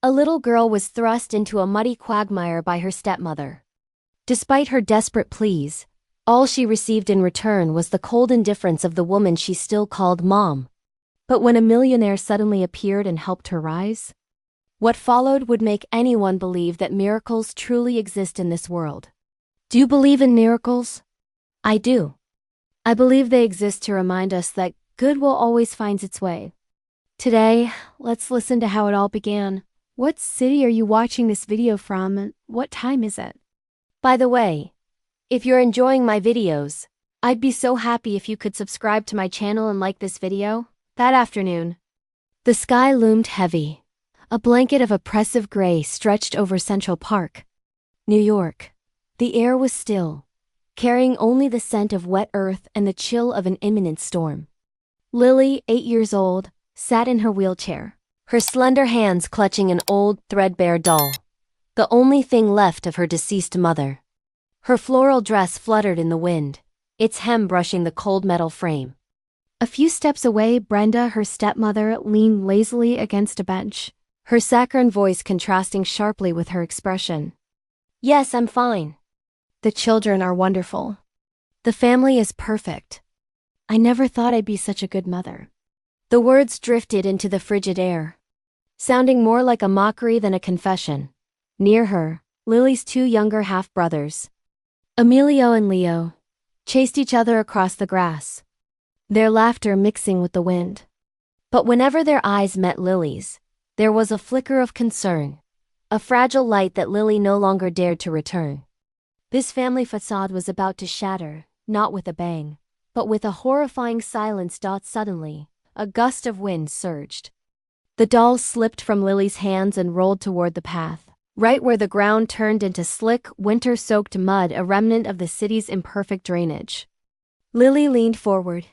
A little girl was thrust into a muddy quagmire by her stepmother. Despite her desperate pleas, all she received in return was the cold indifference of the woman she still called Mom. But when a millionaire suddenly appeared and helped her rise, what followed would make anyone believe that miracles truly exist in this world. Do you believe in miracles? I do. I believe they exist to remind us that good will always find its way. Today, let's listen to how it all began. What city are you watching this video from, and what time is it? By the way, if you're enjoying my videos, I'd be so happy if you could subscribe to my channel and like this video. That afternoon, the sky loomed heavy. A blanket of oppressive gray stretched over Central Park, New York. The air was still, carrying only the scent of wet earth and the chill of an imminent storm. Lily, 8 years old, sat in her wheelchair, her slender hands clutching an old, threadbare doll, the only thing left of her deceased mother. Her floral dress fluttered in the wind, its hem brushing the cold metal frame. A few steps away, Brenda, her stepmother, leaned lazily against a bench, her saccharine voice contrasting sharply with her expression. Yes, I'm fine. The children are wonderful. The family is perfect. I never thought I'd be such a good mother. The words drifted into the frigid air, sounding more like a mockery than a confession. Near her, Lily's 2 younger half-brothers, Emilio and Leo, chased each other across the grass, their laughter mixing with the wind. But whenever their eyes met Lily's, there was a flicker of concern, a fragile light that Lily no longer dared to return. This family facade was about to shatter, not with a bang, but with a horrifying silence. Suddenly, a gust of wind surged. The doll slipped from Lily's hands and rolled toward the path, right where the ground turned into slick, winter-soaked mud, a remnant of the city's imperfect drainage. Lily leaned forward,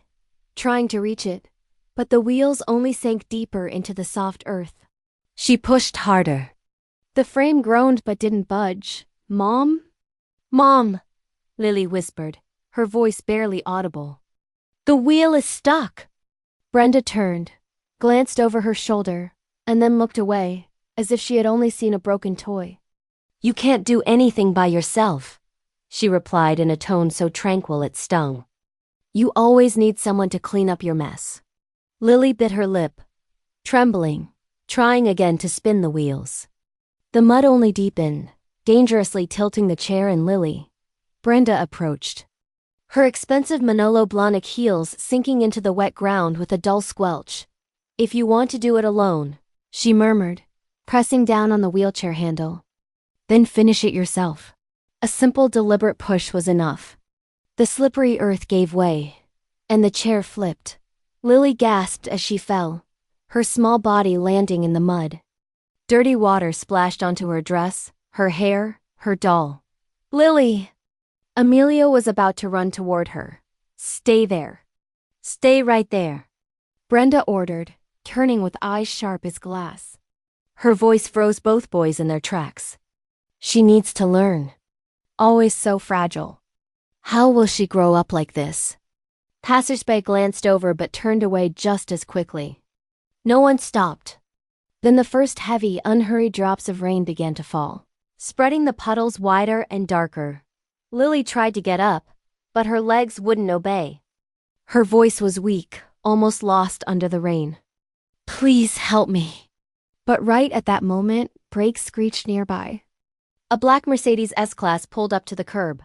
trying to reach it, but the wheels only sank deeper into the soft earth. She pushed harder. The frame groaned but didn't budge. Mom? Mom, Lily whispered, her voice barely audible. The wheel is stuck. Brenda turned, glanced over her shoulder, and then looked away, as if she had only seen a broken toy. You can't do anything by yourself, she replied in a tone so tranquil it stung. You always need someone to clean up your mess. Lily bit her lip, trembling, trying again to spin the wheels. The mud only deepened, dangerously tilting the chair and Lily. Brenda approached, her expensive Manolo Blahnik heels sinking into the wet ground with a dull squelch. If you want to do it alone, she murmured, pressing down on the wheelchair handle. Then finish it yourself. A simple, deliberate push was enough. The slippery earth gave way, and the chair flipped. Lily gasped as she fell, her small body landing in the mud. Dirty water splashed onto her dress, her hair, her doll. Lily! Emilio was about to run toward her. Stay there. Stay right there, Brenda ordered, turning with eyes sharp as glass. Her voice froze both boys in their tracks. She needs to learn. Always so fragile. How will she grow up like this? Passersby glanced over but turned away just as quickly. No one stopped. Then the first heavy, unhurried drops of rain began to fall, spreading the puddles wider and darker. Lily tried to get up, but her legs wouldn't obey. Her voice was weak, almost lost under the rain. Please help me. But right at that moment, brakes screeched nearby. A black Mercedes S-Class pulled up to the curb.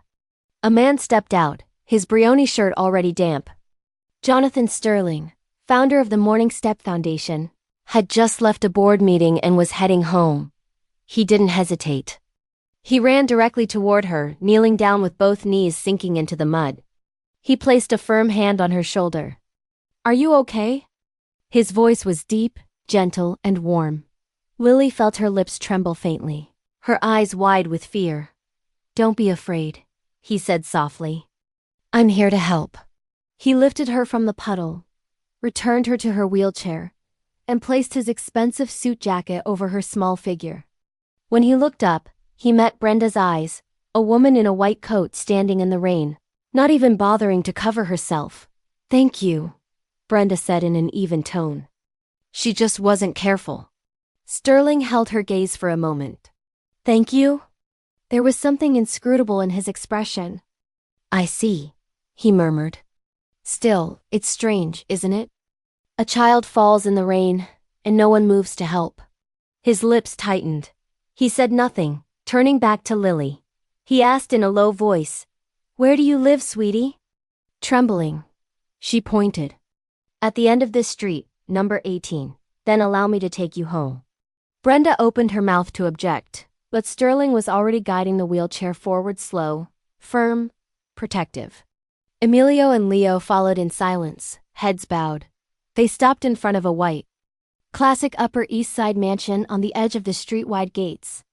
A man stepped out, his Brioni shirt already damp. Jonathan Sterling, founder of the Morning Step Foundation, had just left a board meeting and was heading home. He didn't hesitate. He ran directly toward her, kneeling down with both knees sinking into the mud. He placed a firm hand on her shoulder. Are you okay? His voice was deep, gentle, and warm. Lily felt her lips tremble faintly, her eyes wide with fear. Don't be afraid, he said softly. I'm here to help. He lifted her from the puddle, returned her to her wheelchair, and placed his expensive suit jacket over her small figure. When he looked up, he met Brenda's eyes, a woman in a white coat standing in the rain, not even bothering to cover herself. Thank you, Brenda said in an even tone. She just wasn't careful. Sterling held her gaze for a moment. Thank you? There was something inscrutable in his expression. I see, he murmured. Still, it's strange, isn't it? A child falls in the rain, and no one moves to help. His lips tightened. He said nothing, turning back to Lily. He asked in a low voice, Where do you live, sweetie? Trembling, she pointed. At the end of this street, number 18. Then allow me to take you home. Brenda opened her mouth to object, but Sterling was already guiding the wheelchair forward, slow, firm, protective. Emilio and Leo followed in silence, heads bowed. They stopped in front of a white, classic Upper East Side mansion on the edge of the street-wide gates.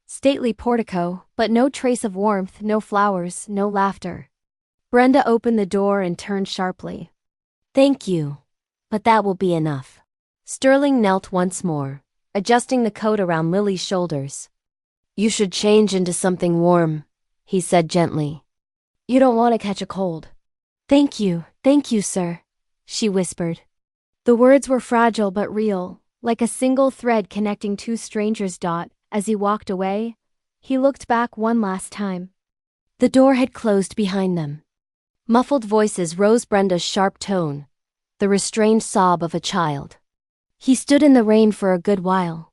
Stately portico, but no trace of warmth, no flowers, no laughter. Brenda opened the door and turned sharply. Thank you, but that will be enough. Sterling knelt once more, adjusting the coat around Lily's shoulders. You should change into something warm, he said gently. You don't want to catch a cold. Thank you, sir, she whispered. The words were fragile but real, like a single thread connecting two strangers. As he walked away, he looked back one last time. The door had closed behind them. Muffled voices rose, Brenda's sharp tone, the restrained sob of a child. He stood in the rain for a good while.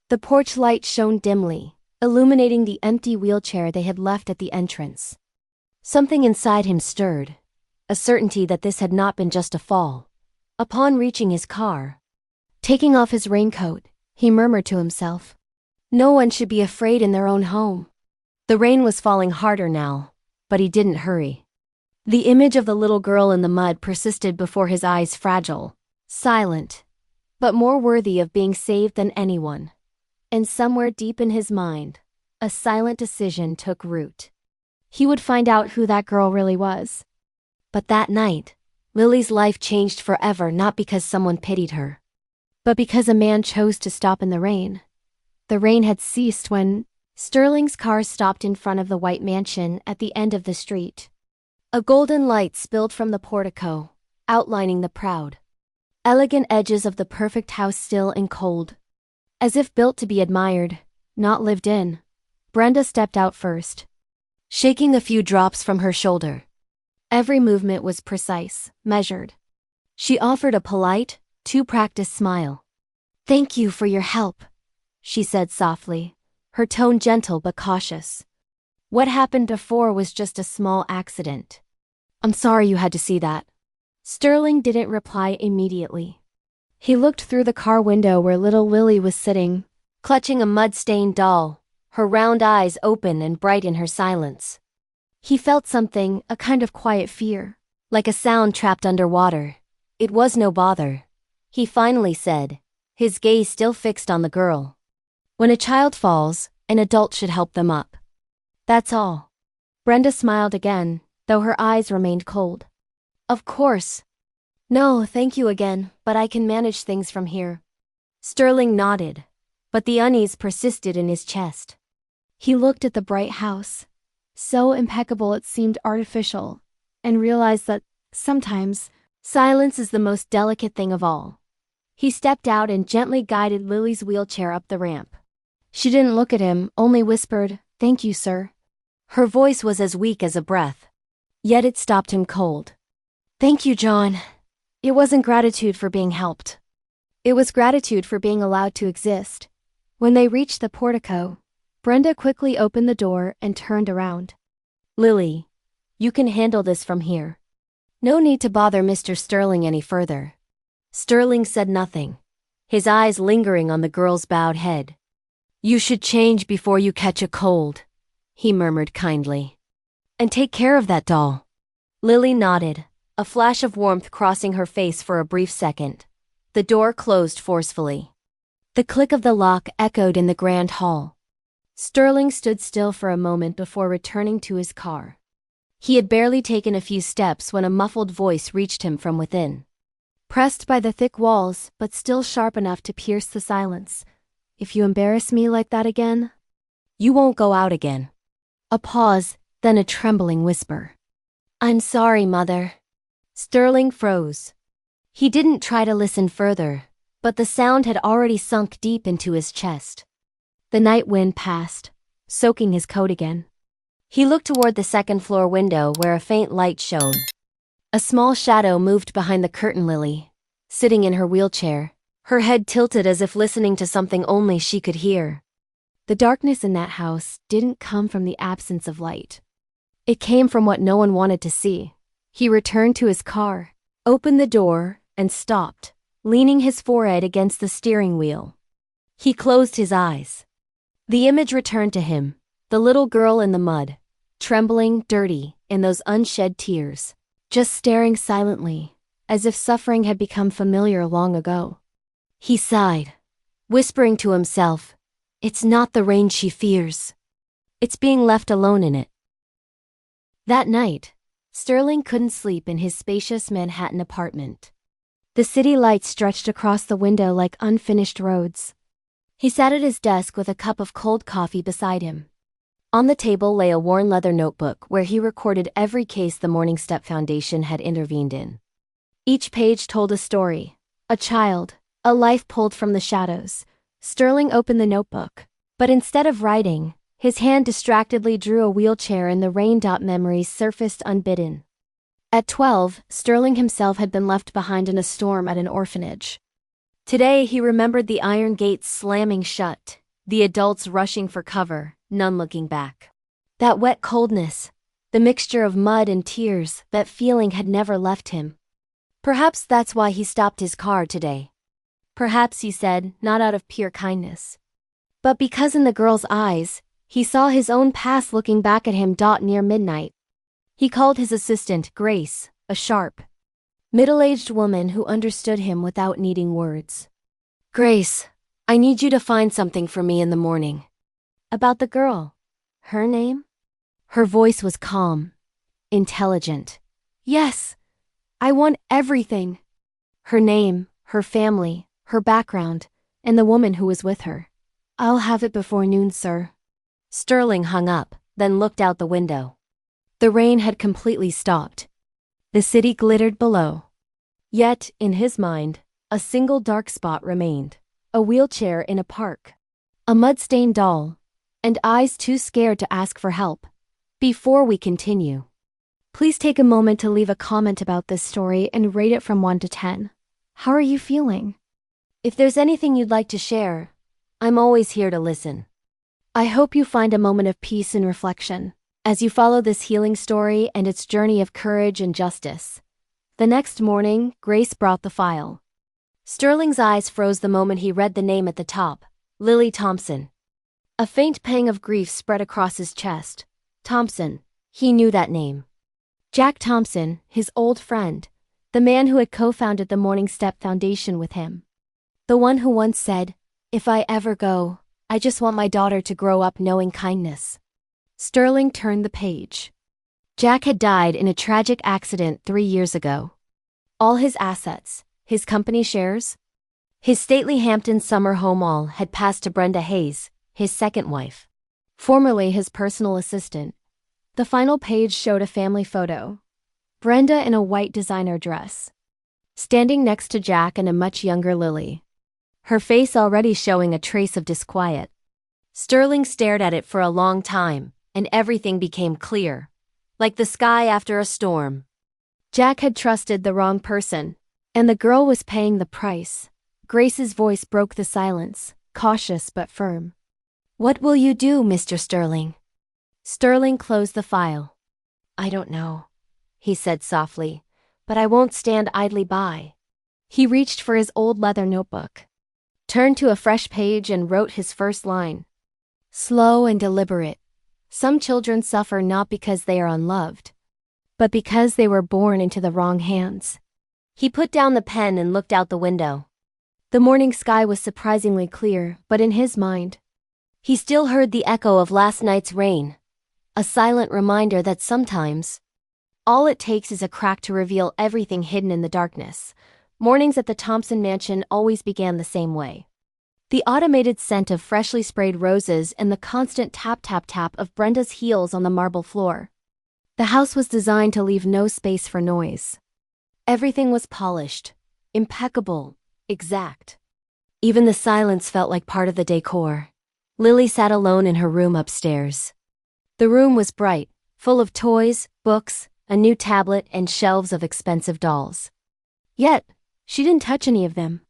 The porch light shone dimly, illuminating the empty wheelchair they had left at the entrance. Something inside him stirred, a certainty that this had not been just a fall. Upon reaching his car, taking off his raincoat, he murmured to himself, No one should be afraid in their own home. The rain was falling harder now, but he didn't hurry. The image of the little girl in the mud persisted before his eyes, fragile, silent, but more worthy of being saved than anyone. And somewhere deep in his mind, a silent decision took root. He would find out who that girl really was. But that night, Lily's life changed forever, not because someone pitied her, but because a man chose to stop in the rain. The rain had ceased when Sterling's car stopped in front of the white mansion at the end of the street. A golden light spilled from the portico, outlining the proud, elegant edges of the perfect house, still and cold, as if built to be admired, not lived in. Brenda stepped out first, shaking a few drops from her shoulder. Every movement was precise, measured. She offered a polite, too-practiced smile. Thank you for your help, she said softly, her tone gentle but cautious. What happened before was just a small accident. I'm sorry you had to see that. Sterling didn't reply immediately. He looked through the car window where little Lily was sitting, clutching a mud-stained doll, her round eyes open and bright in her silence. He felt something, a kind of quiet fear, like a sound trapped underwater. It was no bother, he finally said, his gaze still fixed on the girl. When a child falls, an adult should help them up. That's all. Brenda smiled again, though her eyes remained cold. Of course. No, thank you again, but I can manage things from here. Sterling nodded, but the unease persisted in his chest. He looked at the bright house, so impeccable it seemed artificial, and realized that, sometimes, silence is the most delicate thing of all. He stepped out and gently guided Lily's wheelchair up the ramp. She didn't look at him, only whispered, Thank you, sir. Her voice was as weak as a breath. Yet it stopped him cold. Thank you, John. It wasn't gratitude for being helped. It was gratitude for being allowed to exist. When they reached the portico, Brenda quickly opened the door and turned around. Lily, you can handle this from here. No need to bother Mr. Sterling any further. Sterling said nothing, his eyes lingering on the girl's bowed head. You should change before you catch a cold, he murmured kindly. And take care of that doll. Lily nodded, a flash of warmth crossing her face for a brief second. The door closed forcefully. The click of the lock echoed in the grand hall. Sterling stood still for a moment before returning to his car. He had barely taken a few steps when a muffled voice reached him from within. Pressed by the thick walls, but still sharp enough to pierce the silence. If you embarrass me like that again, you won't go out again. A pause, then a trembling whisper. I'm sorry, Mother. Sterling froze. He didn't try to listen further, but the sound had already sunk deep into his chest. The night wind passed, soaking his coat again. He looked toward the second-floor window where a faint light shone. A small shadow moved behind the curtain. Lily, sitting in her wheelchair, her head tilted as if listening to something only she could hear. The darkness in that house didn't come from the absence of light. It came from what no one wanted to see. He returned to his car, opened the door, and stopped, leaning his forehead against the steering wheel. He closed his eyes. The image returned to him, the little girl in the mud, trembling, dirty, in those unshed tears, just staring silently, as if suffering had become familiar long ago. He sighed, whispering to himself, "It's not the rain she fears. It's being left alone in it." That night, Sterling couldn't sleep in his spacious Manhattan apartment. The city lights stretched across the window like unfinished roads. He sat at his desk with a cup of cold coffee beside him. On the table lay a worn leather notebook where he recorded every case the Morning Step Foundation had intervened in. Each page told a story, a child, a life pulled from the shadows. Sterling opened the notebook, but instead of writing, his hand distractedly drew a wheelchair and the raindrop memories surfaced unbidden. At 12, Sterling himself had been left behind in a storm at an orphanage. Today he remembered the iron gates slamming shut, the adults rushing for cover, none looking back. That wet coldness, the mixture of mud and tears, that feeling had never left him. Perhaps that's why he stopped his car today. Perhaps, he said, not out of pure kindness, but because in the girl's eyes, he saw his own past looking back at him. Near midnight, he called his assistant, Grace, a sharp, middle-aged woman who understood him without needing words. "Grace, I need you to find something for me in the morning." About the girl. Her name? Her voice was calm, intelligent. "Yes, I want everything." Her name, her family, her background, and the woman who was with her. "I'll have it before noon, sir." Sterling hung up, then looked out the window. The rain had completely stopped. The city glittered below. Yet, in his mind, a single dark spot remained. A wheelchair in a park. A mud-stained doll. And eyes too scared to ask for help. Before we continue, please take a moment to leave a comment about this story and rate it from 1 to 10. How are you feeling? If there's anything you'd like to share, I'm always here to listen. I hope you find a moment of peace and reflection as you follow this healing story and its journey of courage and justice. The next morning, Grace brought the file. Sterling's eyes froze the moment he read the name at the top, Lily Thompson. A faint pang of grief spread across his chest. Thompson, he knew that name. Jack Thompson, his old friend, the man who had co-founded the Morning Step Foundation with him. The one who once said, "If I ever go, I just want my daughter to grow up knowing kindness." Sterling turned the page. Jack had died in a tragic accident 3 years ago. All his assets, his company shares, his stately Hampton summer home all had passed to Brenda Hayes, his second wife, formerly his personal assistant. The final page showed a family photo. Brenda in a white designer dress, standing next to Jack and a much younger Lily, her face already showing a trace of disquiet. Sterling stared at it for a long time, and everything became clear, like the sky after a storm. Jack had trusted the wrong person, and the girl was paying the price. Grace's voice broke the silence, cautious but firm. "What will you do, Mr. Sterling?" Sterling closed the file. "I don't know," he said softly, "but I won't stand idly by." He reached for his old leather notebook, turned to a fresh page and wrote his first line. Slow and deliberate. Some children suffer not because they are unloved, but because they were born into the wrong hands. He put down the pen and looked out the window. The morning sky was surprisingly clear, but in his mind, he still heard the echo of last night's rain, a silent reminder that sometimes, all it takes is a crack to reveal everything hidden in the darkness. Mornings at the Thompson mansion always began the same way. The automated scent of freshly sprayed roses and the constant tap-tap-tap of Brenda's heels on the marble floor. The house was designed to leave no space for noise. Everything was polished, impeccable, exact. Even the silence felt like part of the decor. Lily sat alone in her room upstairs. The room was bright, full of toys, books, a new tablet, and shelves of expensive dolls. Yet, she didn't touch any of them.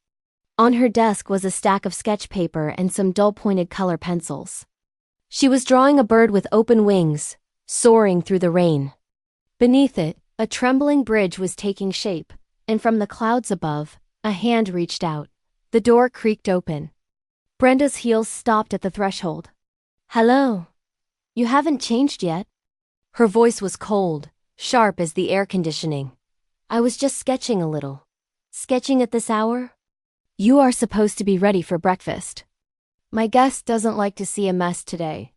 On her desk was a stack of sketch paper and some dull-pointed color pencils. She was drawing a bird with open wings, soaring through the rain. Beneath it, a trembling bridge was taking shape, and from the clouds above, a hand reached out. The door creaked open. Brenda's heels stopped at the threshold. "Hello. You haven't changed yet." Her voice was cold, sharp as the air conditioning. "I was just sketching a little." "Sketching at this hour?" "You are supposed to be ready for breakfast." "My guest doesn't like to see a mess today."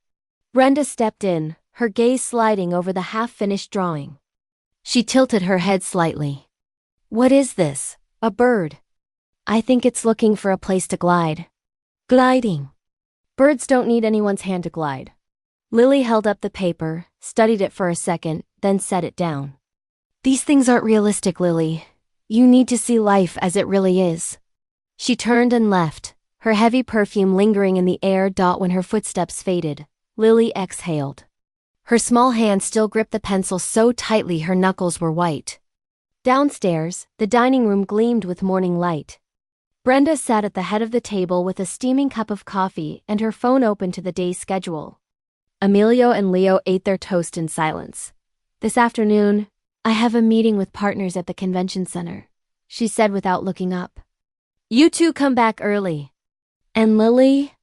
Brenda stepped in, her gaze sliding over the half-finished drawing. She tilted her head slightly. "What is this? A bird?" "I think it's looking for a place to glide." "Gliding." "Birds don't need anyone's hand to glide." Lily held up the paper, studied it for a second, then set it down. "These things aren't realistic, Lily. You need to see life as it really is." She turned and left, her heavy perfume lingering in the air. When her footsteps faded, Lily exhaled. Her small hand still gripped the pencil so tightly her knuckles were white. Downstairs, the dining room gleamed with morning light. Brenda sat at the head of the table with a steaming cup of coffee and her phone open to the day's schedule. Emilio and Leo ate their toast in silence. "This afternoon, I have a meeting with partners at the convention center," she said without looking up. "You two come back early." "And Lily?"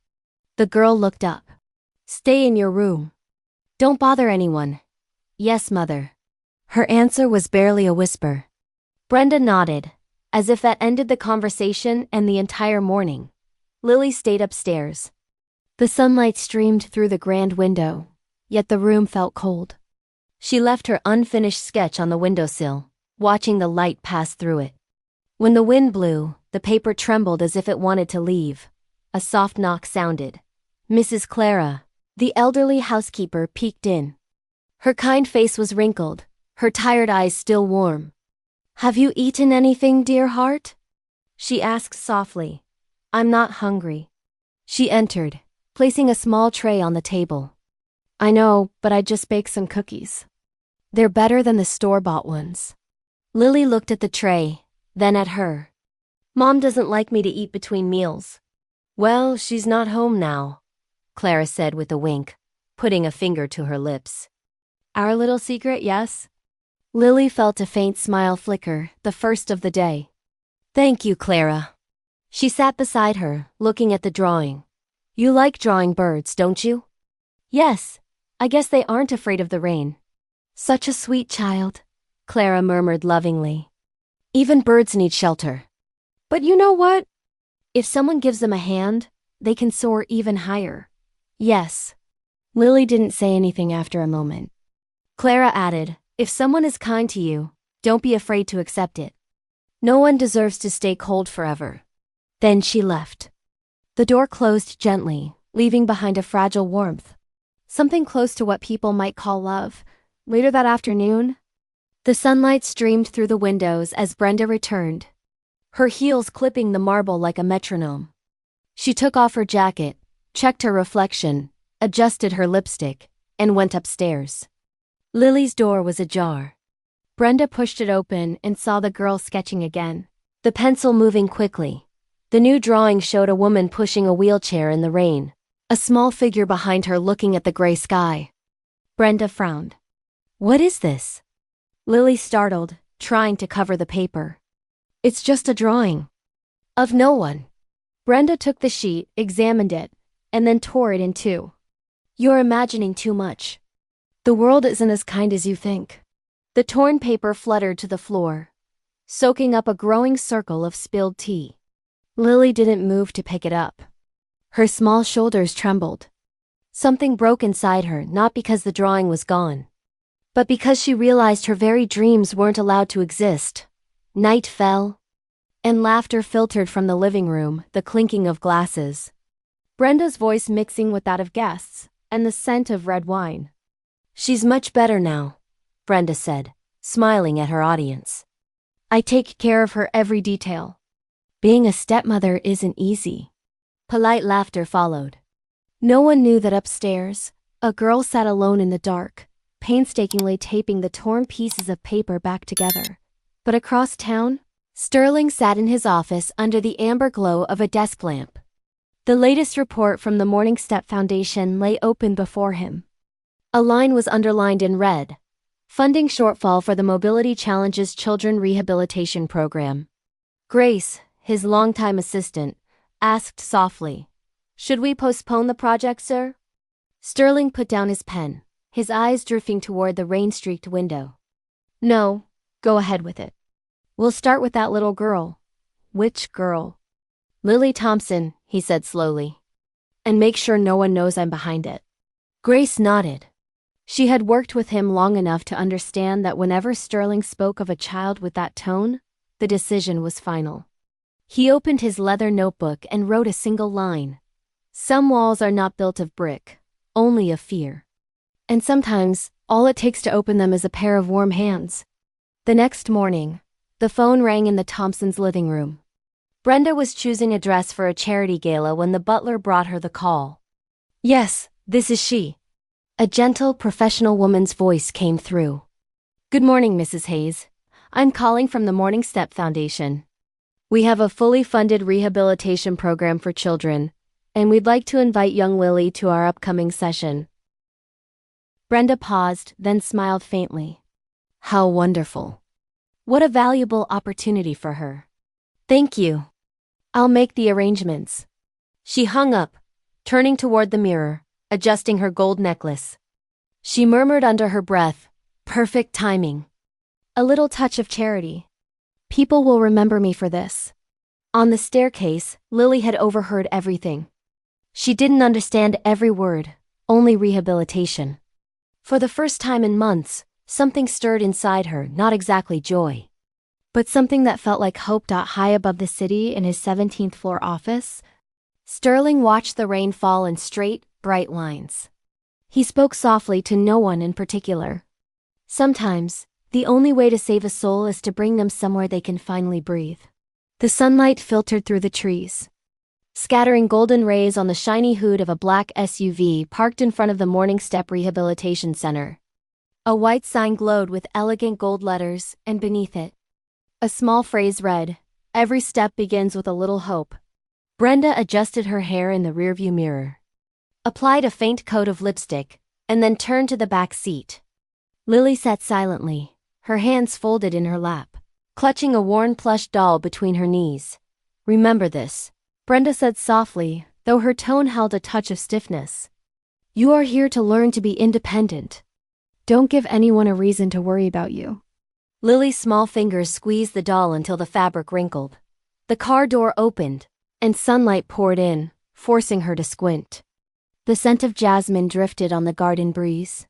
The girl looked up. "Stay in your room. Don't bother anyone." "Yes, Mother." Her answer was barely a whisper. Brenda nodded, as if that ended the conversation and the entire morning. Lily stayed upstairs. The sunlight streamed through the grand window, yet the room felt cold. She left her unfinished sketch on the windowsill, watching the light pass through it. When the wind blew, the paper trembled as if it wanted to leave. A soft knock sounded. Mrs. Clara, the elderly housekeeper, peeked in. Her kind face was wrinkled, her tired eyes still warm. "Have you eaten anything, dear heart?" she asked softly. "I'm not hungry." She entered, placing a small tray on the table. "I know, but I just baked some cookies. They're better than the store-bought ones." Lily looked at the tray, then at her. "Mom doesn't like me to eat between meals." "Well, she's not home now," Clara said with a wink, putting a finger to her lips. "Our little secret, yes?" Lily felt a faint smile flicker, the first of the day. "Thank you, Clara." She sat beside her, looking at the drawing. "You like drawing birds, don't you?" "Yes. I guess they aren't afraid of the rain." "Such a sweet child," Clara murmured lovingly. "Even birds need shelter." "But you know what? If someone gives them a hand, they can soar even higher." "Yes." Lily didn't say anything after a moment. Clara added, "If someone is kind to you, don't be afraid to accept it. No one deserves to stay cold forever." Then she left. The door closed gently, leaving behind a fragile warmth. Something close to what people might call love. Later that afternoon, the sunlight streamed through the windows as Brenda returned, her heels clipping the marble like a metronome. She took off her jacket, checked her reflection, adjusted her lipstick, and went upstairs. Lily's door was ajar. Brenda pushed it open and saw the girl sketching again, the pencil moving quickly. The new drawing showed a woman pushing a wheelchair in the rain, a small figure behind her looking at the gray sky. Brenda frowned. "What is this?" Lily startled, trying to cover the paper. "It's just a drawing." "Of no one." Brenda took the sheet, examined it, and then tore it in two. "You're imagining too much. The world isn't as kind as you think." The torn paper fluttered to the floor, soaking up a growing circle of spilled tea. Lily didn't move to pick it up. Her small shoulders trembled. Something broke inside her, not because the drawing was gone, but because she realized her very dreams weren't allowed to exist. Night fell, and laughter filtered from the living room, the clinking of glasses, Brenda's voice mixing with that of guests, and the scent of red wine. "She's much better now," Brenda said, smiling at her audience. "I take care of her every detail." Being a stepmother isn't easy. Polite laughter followed. No one knew that upstairs, a girl sat alone in the dark, painstakingly taping the torn pieces of paper back together. But across town, Sterling sat in his office under the amber glow of a desk lamp. The latest report from the Morning Step Foundation lay open before him. A line was underlined in red: funding shortfall for the Mobility Challenges Children Rehabilitation Program. Grace, his longtime assistant, asked softly, "Should we postpone the project, sir?" Sterling put down his pen, his eyes drifting toward the rain-streaked window. "No, go ahead with it. We'll start with that little girl." "Which girl?" "Lily Thompson," he said slowly. "And make sure no one knows I'm behind it." Grace nodded. She had worked with him long enough to understand that whenever Sterling spoke of a child with that tone, the decision was final. He opened his leather notebook and wrote a single line. "Some walls are not built of brick, only of fear. And sometimes, all it takes to open them is a pair of warm hands." The next morning, the phone rang in the Thompsons' living room. Brenda was choosing a dress for a charity gala when the butler brought her the call. "Yes, this is she." A gentle, professional woman's voice came through. "Good morning, Mrs. Hayes. I'm calling from the Morning Step Foundation. We have a fully funded rehabilitation program for children, and we'd like to invite young Lily to our upcoming session." Brenda paused, then smiled faintly. How wonderful. What a valuable opportunity for her. "Thank you. I'll make the arrangements." She hung up, turning toward the mirror, adjusting her gold necklace. She murmured under her breath, "Perfect timing. A little touch of charity. People will remember me for this." On the staircase, Lily had overheard everything. She didn't understand every word, only rehabilitation. For the first time in months, something stirred inside her, not exactly joy, but something that felt like hope. High above the city in his 17th floor office, Sterling watched the rain fall in straight, bright lines. He spoke softly to no one in particular. Sometimes, the only way to save a soul is to bring them somewhere they can finally breathe. The sunlight filtered through the trees, scattering golden rays on the shiny hood of a black SUV parked in front of the Morning Step Rehabilitation Center. A white sign glowed with elegant gold letters, and beneath it, a small phrase read, "Every step begins with a little hope." Brenda adjusted her hair in the rearview mirror, applied a faint coat of lipstick, and then turned to the back seat. Lily sat silently, her hands folded in her lap, clutching a worn plush doll between her knees. "Remember this," Brenda said softly, though her tone held a touch of stiffness. "You are here to learn to be independent. Don't give anyone a reason to worry about you." Lily's small fingers squeezed the doll until the fabric wrinkled. The car door opened, and sunlight poured in, forcing her to squint. The scent of jasmine drifted on the garden breeze.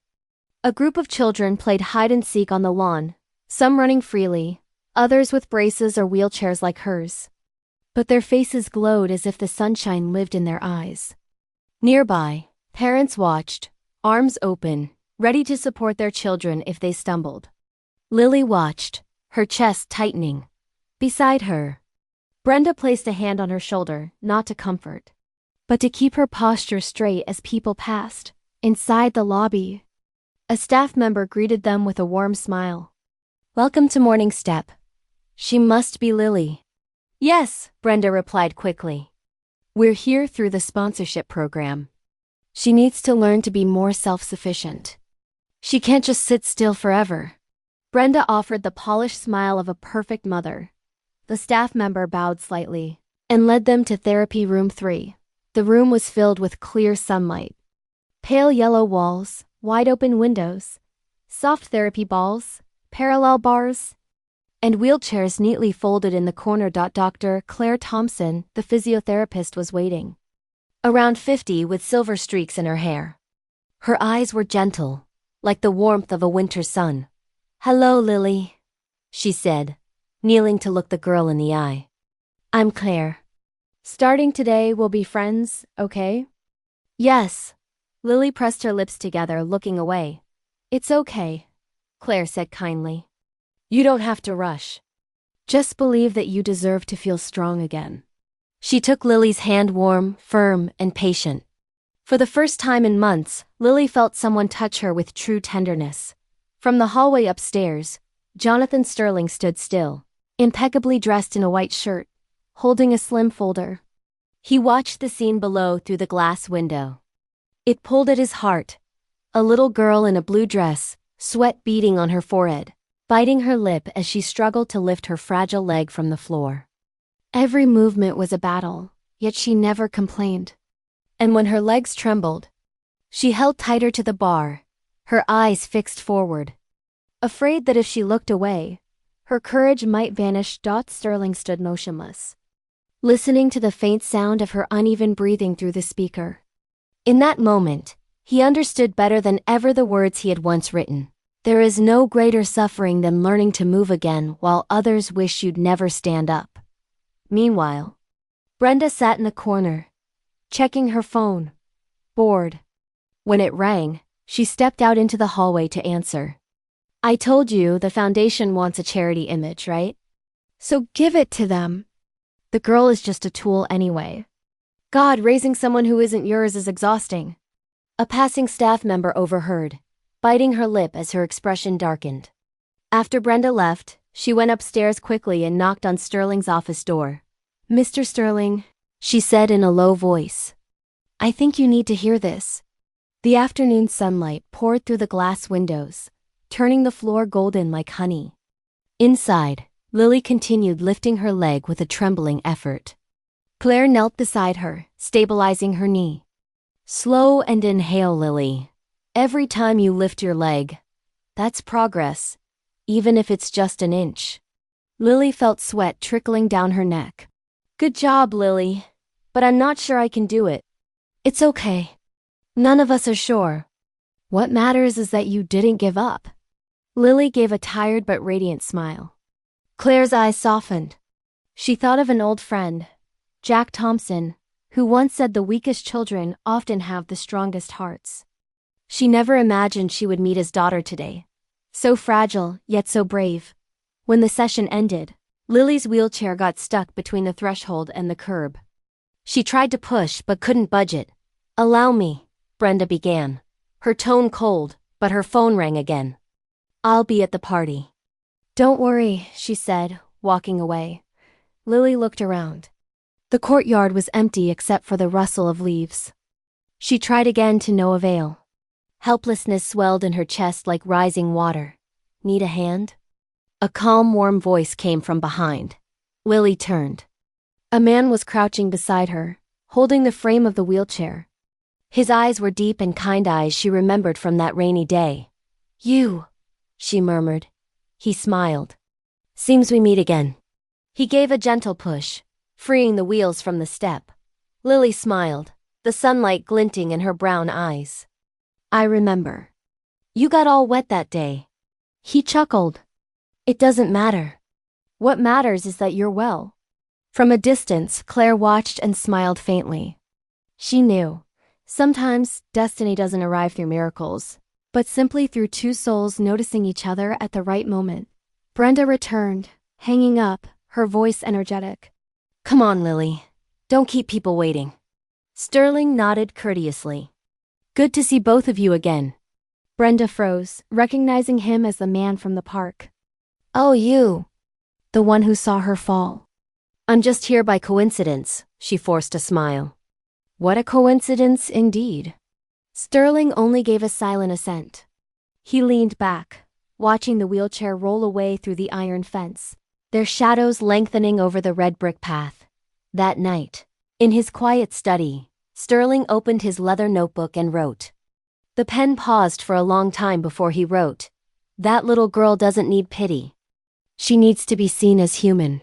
A group of children played hide-and-seek on the lawn, some running freely, others with braces or wheelchairs like hers. But their faces glowed as if the sunshine lived in their eyes. Nearby, parents watched, arms open, ready to support their children if they stumbled. Lily watched, her chest tightening. Beside her, Brenda placed a hand on her shoulder, not to comfort, but to keep her posture straight as people passed. Inside the lobby, a staff member greeted them with a warm smile. "Welcome to Morning Step." "She must be Lily." "Yes," Brenda replied quickly. "We're here through the sponsorship program. She needs to learn to be more self-sufficient. She can't just sit still forever." Brenda offered the polished smile of a perfect mother. The staff member bowed slightly and led them to therapy room 3. The room was filled with clear sunlight. Pale yellow walls, wide open windows, soft therapy balls, parallel bars, and wheelchairs neatly folded in the corner. Dr. Claire Thompson, the physiotherapist, was waiting. Around 50 with silver streaks in her hair. Her eyes were gentle, like the warmth of a winter sun. "Hello, Lily," she said, kneeling to look the girl in the eye. "I'm Claire. Starting today, we'll be friends, okay?" "Yes." Lily pressed her lips together, looking away. "It's okay," Claire said kindly. "You don't have to rush." Just believe that you deserve to feel strong again. She took Lily's hand, warm, firm, and patient. For the first time in months, Lily felt someone touch her with true tenderness. From the hallway upstairs, Jonathan Sterling stood still, impeccably dressed in a white shirt, holding a slim folder. He watched the scene below through the glass window. It pulled at his heart. A little girl in a blue dress, sweat beading on her forehead, biting her lip as she struggled to lift her fragile leg from the floor. Every movement was a battle, yet she never complained. And when her legs trembled, she held tighter to the bar, her eyes fixed forward. Afraid that if she looked away, her courage might vanish. Sterling stood motionless, listening to the faint sound of her uneven breathing through the speaker. In that moment, he understood better than ever the words he had once written. There is no greater suffering than learning to move again while others wish you'd never stand up. Meanwhile, Brenda sat in the corner, checking her phone, bored. When it rang, she stepped out into the hallway to answer. I told you the foundation wants a charity image, right? So give it to them. The girl is just a tool anyway. God, raising someone who isn't yours is exhausting. A passing staff member overheard, biting her lip as her expression darkened. After Brenda left, she went upstairs quickly and knocked on Sterling's office door. Mr. Sterling, she said in a low voice. I think you need to hear this. The afternoon sunlight poured through the glass windows, turning the floor golden like honey. Inside, Lily continued lifting her leg with a trembling effort. Claire knelt beside her, stabilizing her knee. Slow and inhale, Lily. Every time you lift your leg, that's progress, even if it's just an inch. Lily felt sweat trickling down her neck. Good job, Lily, but I'm not sure I can do it. It's okay. None of us are sure. What matters is that you didn't give up. Lily gave a tired but radiant smile. Claire's eyes softened. She thought of an old friend, Jack Thompson, who once said the weakest children often have the strongest hearts. She never imagined she would meet his daughter today. So fragile, yet so brave. When the session ended, Lily's wheelchair got stuck between the threshold and the curb. She tried to push but couldn't budge it. Allow me, Brenda began, her tone cold, but her phone rang again. I'll be at the party. Don't worry, she said, walking away. Lily looked around. The courtyard was empty except for the rustle of leaves. She tried again to no avail. Helplessness swelled in her chest like rising water. Need a hand? A calm, warm voice came from behind. Lily turned. A man was crouching beside her, holding the frame of the wheelchair. His eyes were deep and kind eyes she remembered from that rainy day. You, she murmured. He smiled. Seems we meet again. He gave a gentle push, freeing the wheels from the step. Lily smiled, the sunlight glinting in her brown eyes. I remember. You got all wet that day. He chuckled. It doesn't matter. What matters is that you're well. From a distance, Claire watched and smiled faintly. She knew. Sometimes, destiny doesn't arrive through miracles, but simply through two souls noticing each other at the right moment. Brenda returned, hanging up, her voice energetic. Come on, Lily. Don't keep people waiting. Sterling nodded courteously. Good to see both of you again. Brenda froze, recognizing him as the man from the park. Oh, you. The one who saw her fall. I'm just here by coincidence, she forced a smile. What a coincidence indeed. Sterling only gave a silent assent. He leaned back, watching the wheelchair roll away through the iron fence, their shadows lengthening over the red brick path. That night, in his quiet study, Sterling opened his leather notebook and wrote. The pen paused for a long time before he wrote. That little girl doesn't need pity. She needs to be seen as human.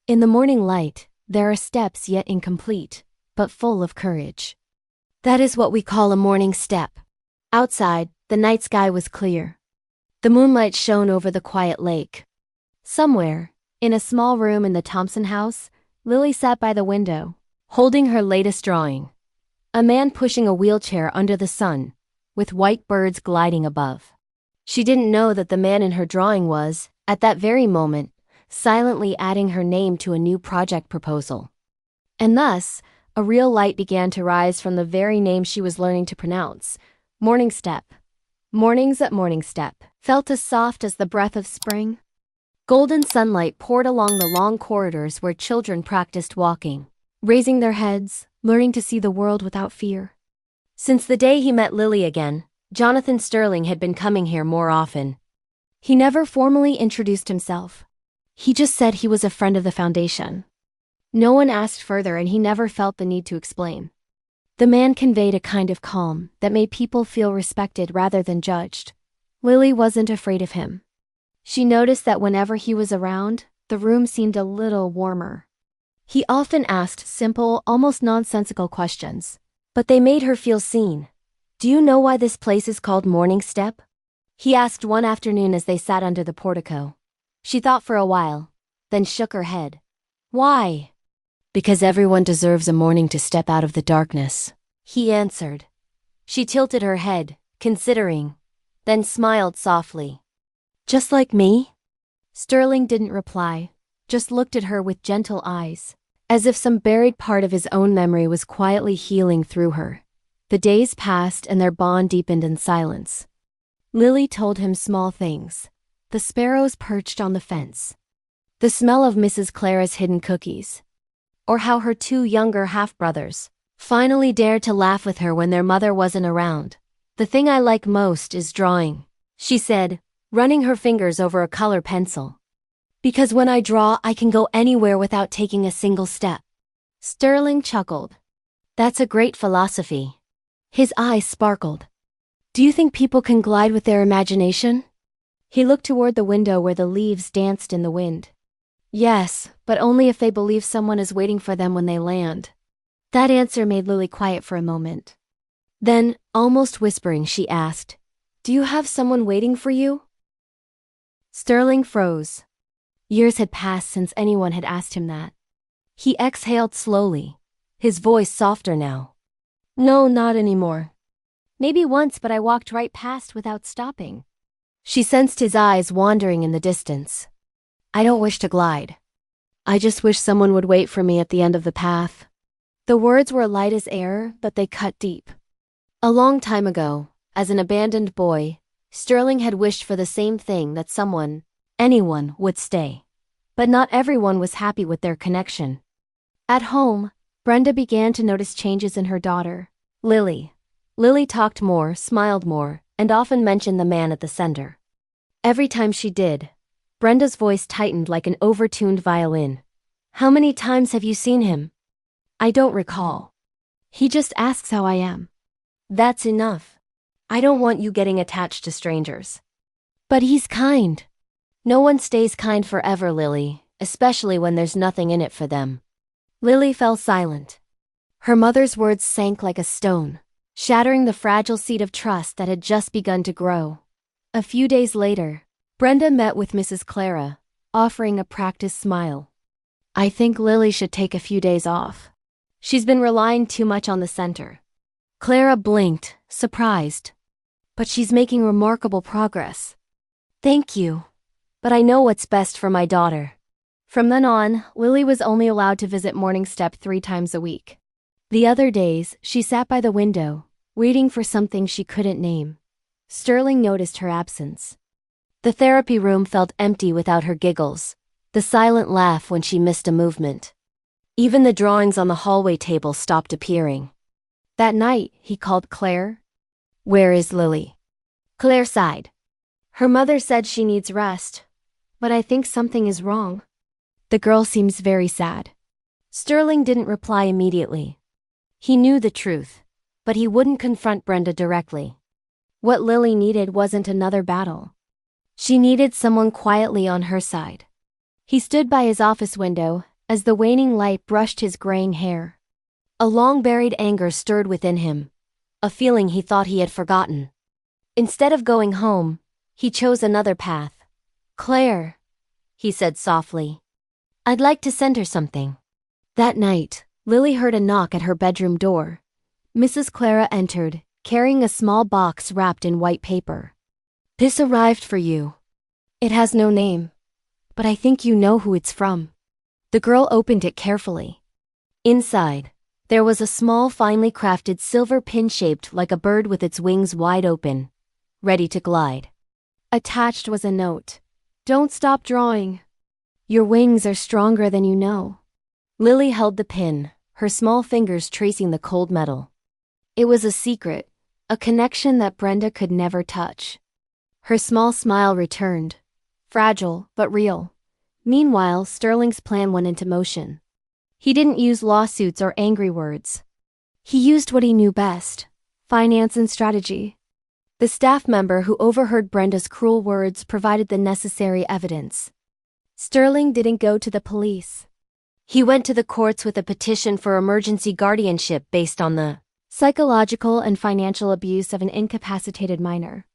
In the morning light, there are steps yet incomplete, but full of courage. That is what we call a morning step. Outside, the night sky was clear. The moonlight shone over the quiet lake. Somewhere, in a small room in the Thompson house, Lily sat by the window, holding her latest drawing. A man pushing a wheelchair under the sun, with white birds gliding above. She didn't know that the man in her drawing was, at that very moment, silently adding her name to a new project proposal. And thus, a real light began to rise from the very name she was learning to pronounce. Morning Step. Mornings at Morning Step felt as soft as the breath of spring. Golden sunlight poured along the long corridors where children practiced walking, raising their heads, learning to see the world without fear. Since the day he met Lily again, Jonathan Sterling had been coming here more often. He never formally introduced himself. He just said he was a friend of the foundation. No one asked further, and he never felt the need to explain. The man conveyed a kind of calm that made people feel respected rather than judged. Lily wasn't afraid of him. She noticed that whenever he was around, the room seemed a little warmer. He often asked simple, almost nonsensical questions, but they made her feel seen. "Do you know why this place is called Morning Step?" he asked one afternoon as they sat under the portico. She thought for a while, then shook her head. "Why?" "Because everyone deserves a morning to step out of the darkness," he answered. She tilted her head, considering, then smiled softly. "Just like me?" Sterling didn't reply, just looked at her with gentle eyes, as if some buried part of his own memory was quietly healing through her. The days passed and their bond deepened in silence. Lily told him small things. The sparrows perched on the fence. The smell of Mrs. Clara's hidden cookies. Or how her two younger half-brothers finally dared to laugh with her when their mother wasn't around. "The thing I like most is drawing," she said, running her fingers over a color pencil. "Because when I draw, I can go anywhere without taking a single step." Sterling chuckled. "That's a great philosophy." His eyes sparkled. "Do you think people can glide with their imagination?" He looked toward the window where the leaves danced in the wind. "Yes, but only if they believe someone is waiting for them when they land." That answer made Lily quiet for a moment. Then, almost whispering, she asked, "Do you have someone waiting for you?" Sterling froze. Years had passed since anyone had asked him that. He exhaled slowly, his voice softer now. "No, not anymore. Maybe once, but I walked right past without stopping." She sensed his eyes wandering in the distance. "I don't wish to glide. I just wish someone would wait for me at the end of the path." The words were light as air, but they cut deep. A long time ago, as an abandoned boy, Sterling had wished for the same thing, that someone, anyone, would stay. But not everyone was happy with their connection. At home, Brenda began to notice changes in her daughter, Lily. Lily talked more, smiled more, and often mentioned the man at the center. Every time she did, Brenda's voice tightened like an overtuned violin. "How many times have you seen him?" "I don't recall. He just asks how I am." "That's enough. I don't want you getting attached to strangers." "But he's kind." "No one stays kind forever, Lily, especially when there's nothing in it for them." Lily fell silent. Her mother's words sank like a stone, shattering the fragile seed of trust that had just begun to grow. A few days later, Brenda met with Mrs. Clara, offering a practiced smile. "I think Lily should take a few days off. She's been relying too much on the center." Clara blinked, surprised. "But she's making remarkable progress." "Thank you. But I know what's best for my daughter." From then on, Lily was only allowed to visit Morning Step 3 times a week. The other days, she sat by the window, waiting for something she couldn't name. Sterling noticed her absence. The therapy room felt empty without her giggles, the silent laugh when she missed a movement. Even the drawings on the hallway table stopped appearing. That night, he called Claire. "Where is Lily?" Claire sighed. "Her mother said she needs rest, but I think something is wrong. The girl seems very sad." Sterling didn't reply immediately. He knew the truth, but he wouldn't confront Brenda directly. What Lily needed wasn't another battle. She needed someone quietly on her side. He stood by his office window as the waning light brushed his graying hair. A long-buried anger stirred within him, a feeling he thought he had forgotten. Instead of going home, he chose another path. "Claire," he said softly, "I'd like to send her something." That night, Lily heard a knock at her bedroom door. Mrs. Clara entered, carrying a small box wrapped in white paper. "This arrived for you. It has no name. But I think you know who it's from. The girl opened it carefully. Inside, there was a small finely crafted silver pin shaped like a bird with its wings wide open, ready to glide. Attached was a note. Don't stop drawing. Your wings are stronger than you know. Lily held the pin, her small fingers tracing the cold metal. It was a secret, a connection that Brenda could never touch. Her small smile returned, fragile but real. Meanwhile, Sterling's plan went into motion. He didn't use lawsuits or angry words. He used what he knew best: finance and strategy. The staff member who overheard Brenda's cruel words provided the necessary evidence. Sterling didn't go to the police. He went to the courts with a petition for emergency guardianship based on the psychological and financial abuse of an incapacitated minor,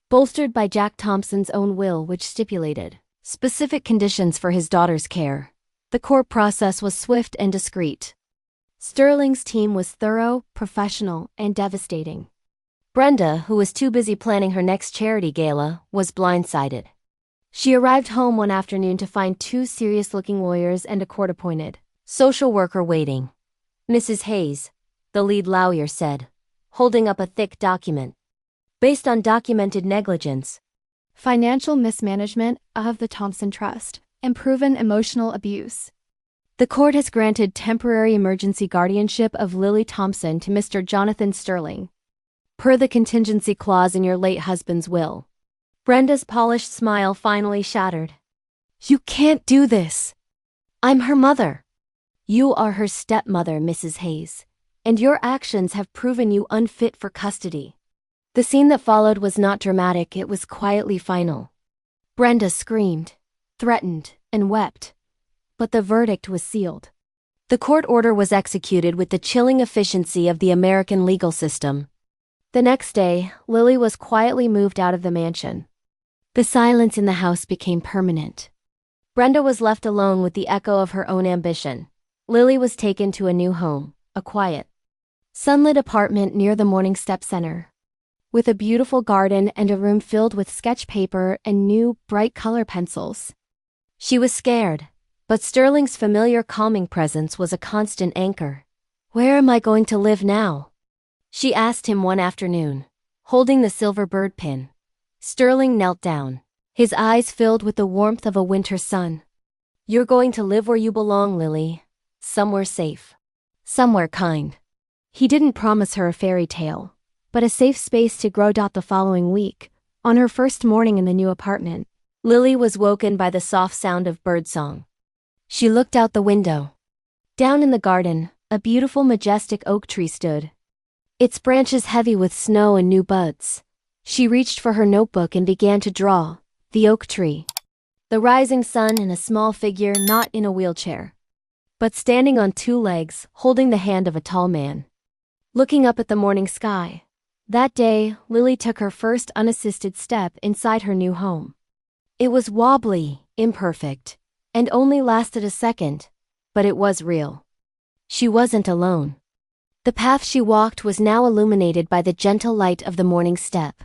bolstered by Jack Thompson's own will, which stipulated specific conditions for his daughter's care. The court process was swift and discreet. Sterling's team was thorough, professional, and devastating. Brenda, who was too busy planning her next charity gala, was blindsided. She arrived home one afternoon to find two serious-looking lawyers and a court-appointed social worker waiting. Mrs. Hayes, the lead lawyer said, holding up a thick document. Based on documented negligence, financial mismanagement of the Thompson Trust, and proven emotional abuse, the court has granted temporary emergency guardianship of Lily Thompson to Mr. Jonathan Sterling, per the contingency clause in your late husband's will. Brenda's polished smile finally shattered. You can't do this. I'm her mother. You are her stepmother, Mrs. Hayes, and your actions have proven you unfit for custody. The scene that followed was not dramatic, it was quietly final. Brenda screamed, threatened, and wept. But the verdict was sealed. The court order was executed with the chilling efficiency of the American legal system. The next day, Lily was quietly moved out of the mansion. The silence in the house became permanent. Brenda was left alone with the echo of her own ambition. Lily was taken to a new home, a quiet, sunlit apartment near the Morning Step Center, with a beautiful garden and a room filled with sketch paper and new, bright color pencils. She was scared, but Sterling's familiar calming presence was a constant anchor. Where am I going to live now? She asked him one afternoon, holding the silver bird pin. Sterling knelt down, his eyes filled with the warmth of a winter sun. You're going to live where you belong, Lily. Somewhere safe. Somewhere kind. He didn't promise her a fairy tale, but a safe space to grow. The following week, on her first morning in the new apartment, Lily was woken by the soft sound of birdsong. She looked out the window. Down in the garden, a beautiful majestic oak tree stood, its branches heavy with snow and new buds. She reached for her notebook and began to draw the oak tree, the rising sun, and a small figure not in a wheelchair, but standing on two legs, holding the hand of a tall man, looking up at the morning sky. That day, Lily took her first unassisted step inside her new home. It was wobbly, imperfect, and only lasted a second, but it was real. She wasn't alone. The path she walked was now illuminated by the gentle light of the morning step.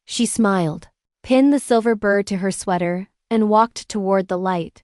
She smiled, pinned the silver bird to her sweater, and walked toward the light.